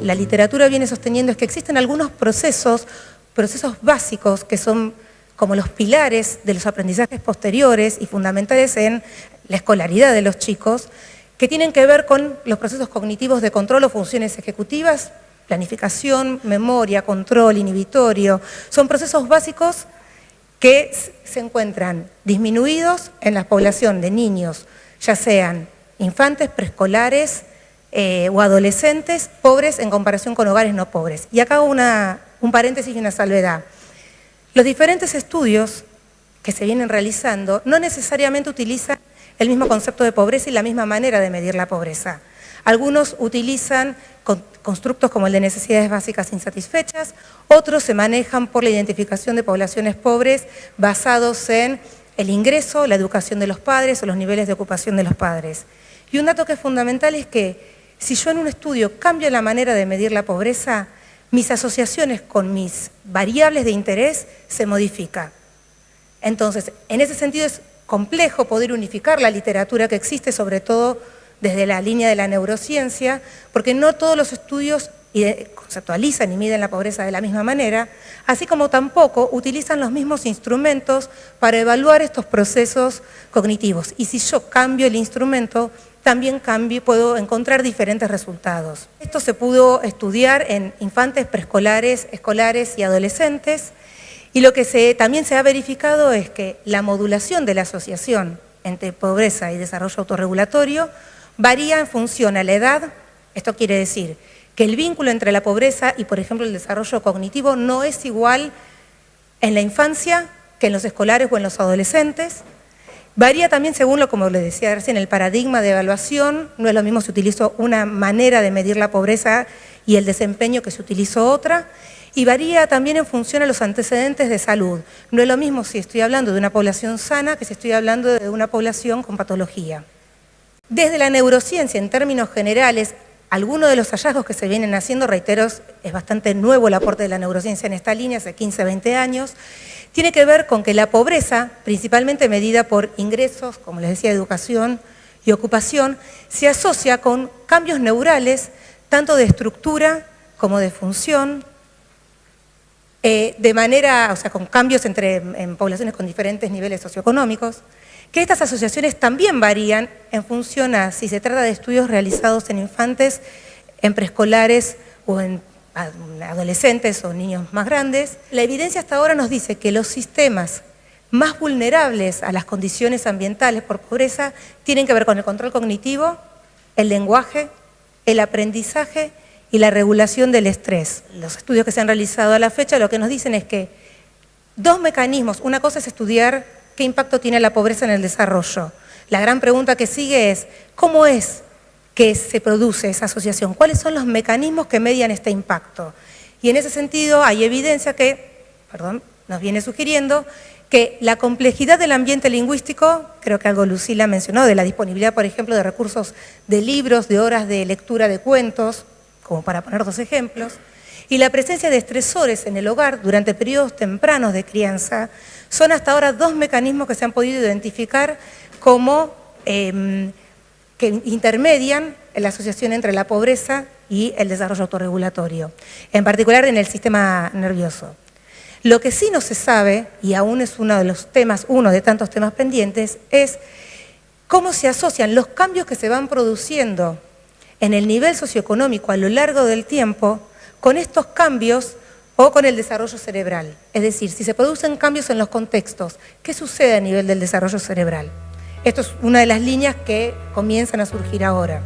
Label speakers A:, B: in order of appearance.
A: la literatura viene sosteniendo es que existen algunos procesos básicos que son como los pilares de los aprendizajes posteriores y fundamentales en la escolaridad de los chicos, que tienen que ver con los procesos cognitivos de control o funciones ejecutivas, planificación, memoria, control, inhibitorio. Son procesos básicos que se encuentran disminuidos en la población de niños, ya sean infantes, preescolares o adolescentes, pobres en comparación con hogares no pobres. Y acá hago un paréntesis y una salvedad. Los diferentes estudios que se vienen realizando no necesariamente utilizan el mismo concepto de pobreza y la misma manera de medir la pobreza. Algunos utilizan constructos como el de necesidades básicas insatisfechas, otros se manejan por la identificación de poblaciones pobres basados en el ingreso, la educación de los padres o los niveles de ocupación de los padres. Y un dato que es fundamental es que si yo en un estudio cambio la manera de medir la pobreza, mis asociaciones con mis variables de interés se modifican. Entonces, en ese sentido es complejo poder unificar la literatura que existe, sobre todo desde la línea de la neurociencia, porque no todos los estudios conceptualizan y miden la pobreza de la misma manera, así como tampoco utilizan los mismos instrumentos para evaluar estos procesos cognitivos. Y si yo cambio el instrumento, también puedo encontrar diferentes resultados. Esto se pudo estudiar en infantes, preescolares, escolares y adolescentes, y lo que también se ha verificado es que la modulación de la asociación entre pobreza y desarrollo autorregulatorio varía en función a la edad. Esto quiere decir que el vínculo entre la pobreza y, por ejemplo, el desarrollo cognitivo no es igual en la infancia que en los escolares o en los adolescentes. Varía también según, como les decía recién, el paradigma de evaluación. No es lo mismo si utilizo una manera de medir la pobreza y el desempeño que si utilizo otra. Y varía también en función a los antecedentes de salud. No es lo mismo si estoy hablando de una población sana que si estoy hablando de una población con patología. Desde la neurociencia, en términos generales, algunos de los hallazgos que se vienen haciendo, reitero, es bastante nuevo el aporte de la neurociencia en esta línea, hace 15, 20 años, tiene que ver con que la pobreza, principalmente medida por ingresos, como les decía, educación y ocupación, se asocia con cambios neurales, tanto de estructura como de función, con cambios en poblaciones con diferentes niveles socioeconómicos, que estas asociaciones también varían en función a si se trata de estudios realizados en infantes, en preescolares o en adolescentes o niños más grandes. La evidencia hasta ahora nos dice que los sistemas más vulnerables a las condiciones ambientales por pobreza tienen que ver con el control cognitivo, el lenguaje, el aprendizaje y la regulación del estrés. Los estudios que se han realizado a la fecha lo que nos dicen es que dos mecanismos, una cosa es estudiar qué impacto tiene la pobreza en el desarrollo. La gran pregunta que sigue es, ¿cómo es que se produce esa asociación? ¿Cuáles son los mecanismos que median este impacto? Y en ese sentido hay evidencia que, nos viene sugiriendo que la complejidad del ambiente lingüístico, creo que algo Lucila mencionó, de la disponibilidad, por ejemplo, de recursos de libros, de horas de lectura de cuentos, como para poner dos ejemplos, y la presencia de estresores en el hogar durante periodos tempranos de crianza, son hasta ahora dos mecanismos que se han podido identificar como que intermedian en la asociación entre la pobreza y el desarrollo autorregulatorio, en particular en el sistema nervioso. Lo que sí no se sabe, y aún es uno de tantos temas pendientes, es cómo se asocian los cambios que se van produciendo en el nivel socioeconómico a lo largo del tiempo con estos cambios o con el desarrollo cerebral. Es decir, si se producen cambios en los contextos, ¿qué sucede a nivel del desarrollo cerebral? Esto es una de las líneas que comienzan a surgir ahora.